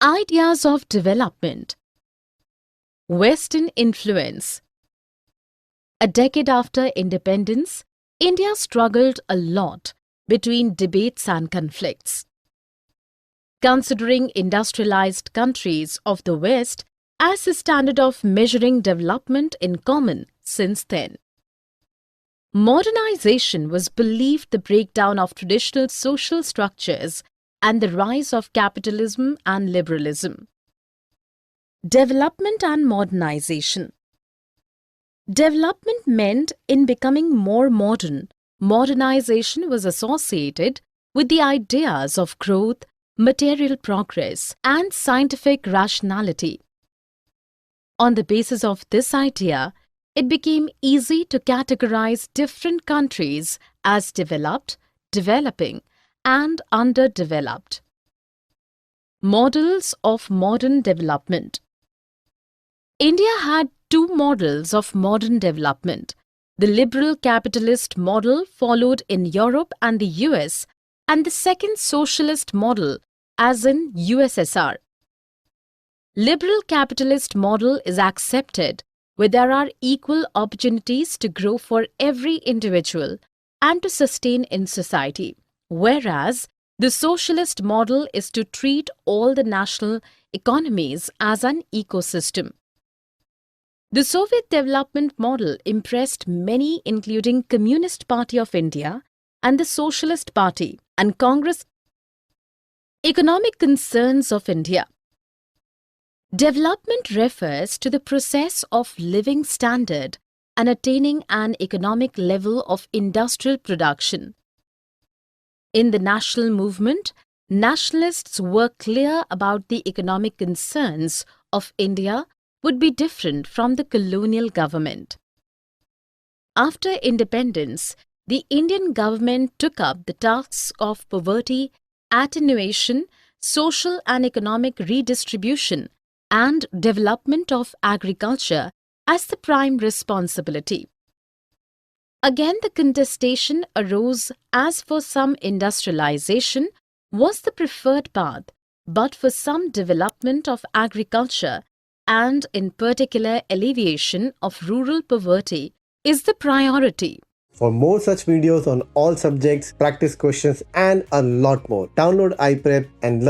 Ideas of development. Western influence. A decade after independence, India struggled a lot between debates and conflicts. Considering industrialized countries of the West as a standard of measuring development in common since then. Modernization was believed the breakdown of traditional social structures and the rise of capitalism and liberalism. Development and modernization. Development meant in becoming more modern. Modernization was associated with the ideas of growth, material progress, and scientific rationality. On the basis of this idea, it became easy to categorize different countries as developed, developing, and underdeveloped. Models of modern development. India had two models of modern development. The liberal capitalist model followed in Europe and the US, and the second socialist model as in USSR. Liberal capitalist model is accepted where there are equal opportunities to grow for every individual and to sustain in society, whereas the socialist model is to treat all the national economies as an ecosystem. The Soviet development model impressed many, including Communist Party of India and the Socialist Party and Congress. Economic concerns of India. Development refers to the process of living standard and attaining an economic level of industrial production. In the national movement, nationalists were clear about the economic concerns of India would be different from the colonial government. After independence, the Indian government took up the tasks of poverty, attenuation, social and economic redistribution, and development of agriculture as the prime responsibility. Again, the contestation arose as for some industrialization was the preferred path, but for some development of agriculture and in particular alleviation of rural poverty is the priority. For more such videos on all subjects, practice questions and a lot more, download iPrep and learn.